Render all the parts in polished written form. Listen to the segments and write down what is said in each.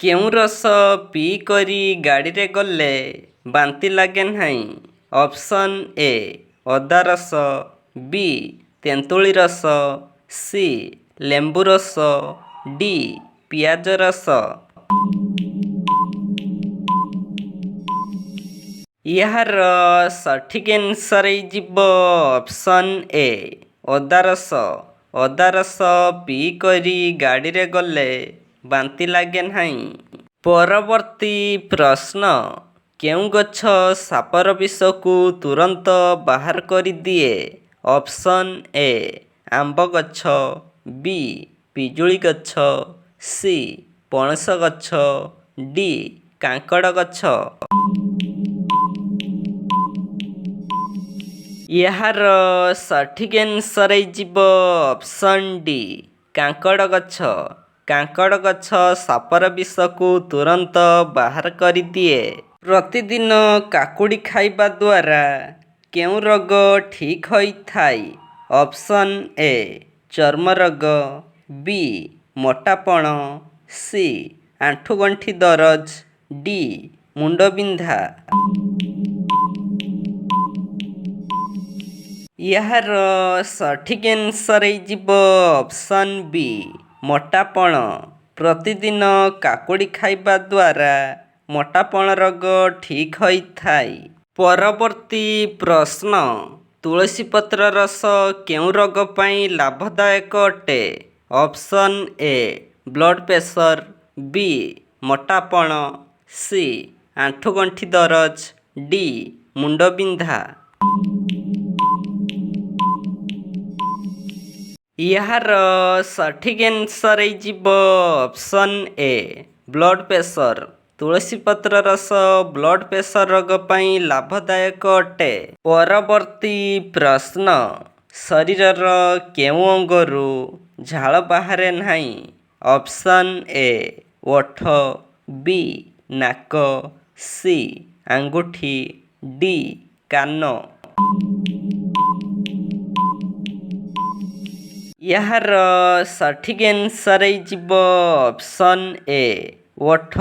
କେଉଁ ରସ ପିଇ କରି ଗାଡ଼ିରେ ଗଲେ ବାନ୍ତି ଲାଗେ ନାହିଁ? ଅପସନ୍ ଏ ଅଦା ରସ, ବି ତେନ୍ତୁଳି ରସ, ସି ଲେମ୍ବୁ ରସ, ଡି ପିଆଜ ରସ। ଏହାର ସଠିକ୍ ଆନ୍ସର୍ ହେଇଯିବ ଅପସନ୍ ଏ ଅଦା ରସ। ଅଦା ରସ ପିଇ କରି ଗାଡ଼ିରେ ଗଲେ ବାନ୍ତି ଲାଗେ ନାହିଁ। ପରବର୍ତ୍ତୀ ପ୍ରଶ୍ନ, କେଉଁ ଗଛ ସାପର ବିଷକୁ ତୁରନ୍ତ ବାହାର କରିଦିଏ? ଅପସନ୍ ଏ ଆମ୍ବ ଗଛ, ବି ପିଜୁଳି ଗଛ, ସି ପଣସ ଗଛ, ଡି କାଙ୍କଡ଼ ଗଛ। ଏହାର ସଠିକ୍ ଆନ୍ସର୍ ହେଇଯିବ ଅପସନ୍ ଡି କାଙ୍କଡ଼ ଗଛ। କାଙ୍କଡ଼ ଗଛ ସାପର ବିଷକୁ ତୁରନ୍ତ ବାହାର କରିଦିଏ। ପ୍ରତିଦିନ କାକୁଡ଼ି ଖାଇବା ଦ୍ୱାରା କେଉଁ ରୋଗ ଠିକ୍ ହୋଇଥାଏ? ଅପସନ୍ ଏ ଚର୍ମ ରୋଗ, ବି ମୋଟାପଣ, ସି ଆଣ୍ଠୁଗଣ୍ଠି ଦରଜ, ଡି ମୁଣ୍ଡବିନ୍ଧା। ଏହାର ସଠିକ୍ ଆନ୍ସର୍ ହେଇଯିବ ଅପସନ୍ ବି ମୋଟାପଣ। ପ୍ରତିଦିନ କାକୁଡ଼ି ଖାଇବା ଦ୍ୱାରା ମୋଟାପଣ ରୋଗ ଠିକ୍ ହୋଇଥାଏ। ପରବର୍ତ୍ତୀ ପ୍ରଶ୍ନ, ତୁଳସୀ ପତ୍ର ରସ କେଉଁ ରୋଗ ପାଇଁ ଲାଭଦାୟକ ଅଟେ? ଅପସନ୍ ଏ ବ୍ଲଡ୍ ପ୍ରେସର, ବି ମୋଟାପଣ, ସି ଆଣ୍ଠୁଗଣ୍ଠି ଦରଜ, ଡି ମୁଣ୍ଡବିନ୍ଧା। ଏହାର ସଠିକ୍ ଆନ୍ସର୍ ହେଇଯିବ ଅପସନ୍ ଏ ବ୍ଲଡ୍ ପ୍ରେସର। ତୁଳସୀ ପତ୍ର ରସ ବ୍ଲଡ୍ ପ୍ରେସର ରୋଗ ପାଇଁ ଲାଭଦାୟକ ଅଟେ। ପରବର୍ତ୍ତୀ ପ୍ରଶ୍ନ, ଶରୀରର କେଉଁ ଅଙ୍ଗରୁ ଝାଳ ବାହାରେ ନାହିଁ? ଅପସନ୍ ଏ ଓଠ, ବି ନାକ, ସି ଆଙ୍ଗୁଠି, ଡି କାନ। ଏହାର ସଠିକ୍ ଆନ୍ସର୍ ହେଇଯିବ ଅପସନ୍ ଏ ଓଠ।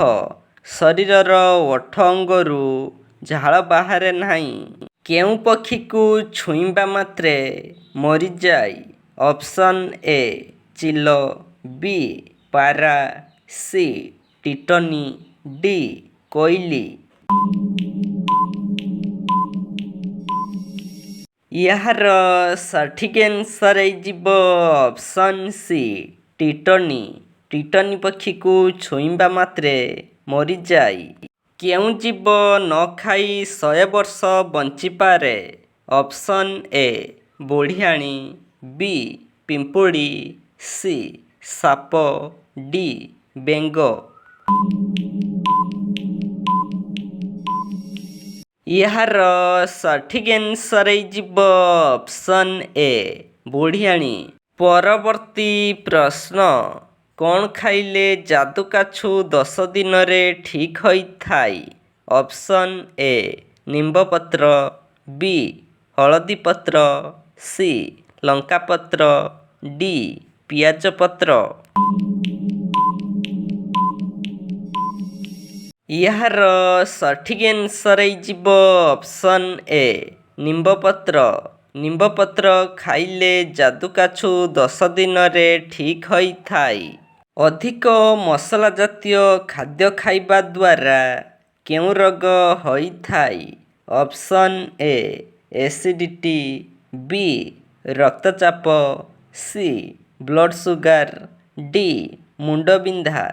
ଶରୀରର ଓଠ ଅଙ୍ଗରୁ ଝାଳ ବାହାରେ ନାହିଁ। କେଉଁ ପକ୍ଷୀକୁ ଛୁଇଁବା ମାତ୍ରେ ମରିଯାଏ? ଅପସନ୍ ଏ ଚିଲ, ବି ପାରା, ସି ଟିଟନି, ଡି କୋଇଲି। ଏହାର ସଠିକ୍ ଆନ୍ସର୍ ହେଇଯିବ ଅପସନ୍ ସି ଟିଟନି। ଟିଟନି ପକ୍ଷୀକୁ ଛୁଇଁବା ମାତ୍ରେ ମରିଯାଏ। କେଉଁ ଜୀବ ନ ଖାଇ 100 ବର୍ଷ ବଞ୍ଚିପାରେ? ଅପସନ୍ ଏ ବୁଢ଼ିଆଣୀ, ବି ପିମ୍ପୁଡ଼ି, ସି ସାପ, ଡି ବେଙ୍ଗ। ଏହାର ସଠିକ୍ ଆନ୍ସର୍ ହେଇଯିବ ଅପସନ୍ ଏ ବୁଢ଼ିଆଣୀ। ପରବର୍ତ୍ତୀ ପ୍ରଶ୍ନ, କ'ଣ ଖାଇଲେ ଯାଦୁକାଛୁ 10 ଦିନରେ ଠିକ୍ ହୋଇଥାଏ? ଅପସନ୍ ଏ ନିମ୍ବପତ୍ର, ବି ହଳଦୀ ପତ୍ର, ସି ଲଙ୍କା ପତ୍ର, ଡି ପିଆଜ ପତ୍ର। ଏହାର ସଠିକ୍ ଆନ୍ସର୍ ହେଇଯିବ ଅପସନ୍ ଏ ନିମ୍ବପତ୍ର। ନିମ୍ବପତ୍ର ଖାଇଲେ ଯାଦୁକାଛୁ 10 ଦିନରେ ଠିକ୍ ହୋଇଥାଏ। ଅଧିକ ମସଲା ଜାତୀୟ ଖାଦ୍ୟ ଖାଇବା ଦ୍ୱାରା କେଉଁ ରୋଗ ହୋଇଥାଏ? ଅପସନ୍ ଏ ଏସିଡ଼ିଟି, ବି ରକ୍ତଚାପ, ସି ବ୍ଲଡ୍ ସୁଗାର, ଡି ମୁଣ୍ଡବିନ୍ଧା।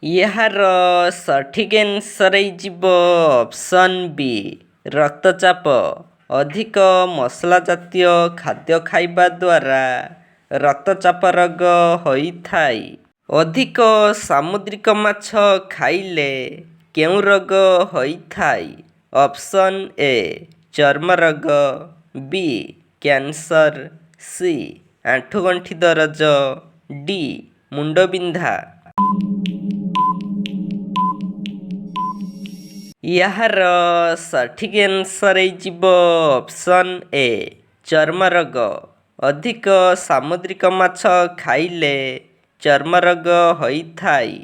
ଏହାର ସଠିକ୍ ଆନ୍ସର୍ ହେଇଯିବ ଅପସନ୍ ବି ରକ୍ତଚାପ। ଅଧିକ ମସଲା ଜାତୀୟ ଖାଦ୍ୟ ଖାଇବା ଦ୍ୱାରା ରକ୍ତଚାପ ରୋଗ ହୋଇଥାଏ। ଅଧିକ ସାମୁଦ୍ରିକ ମାଛ ଖାଇଲେ କେଉଁ ରୋଗ ହୋଇଥାଏ? ଅପସନ୍ ଏ ଚର୍ମ ରୋଗ, ବି କ୍ୟାନ୍ସର, ସି ଆଣ୍ଠୁଗଣ୍ଠି ଦରଜ, ଡି ମୁଣ୍ଡବିନ୍ଧା। ଏହାର ସଠିକ୍ ଆନ୍ସର୍ ହେଇଯିବ ଅପସନ୍ ଏ ଚର୍ମ ରୋଗ। ଅଧିକ ସାମୁଦ୍ରିକ ମାଛ ଖାଇଲେ ଚର୍ମରୋଗ ହୋଇଥାଏ।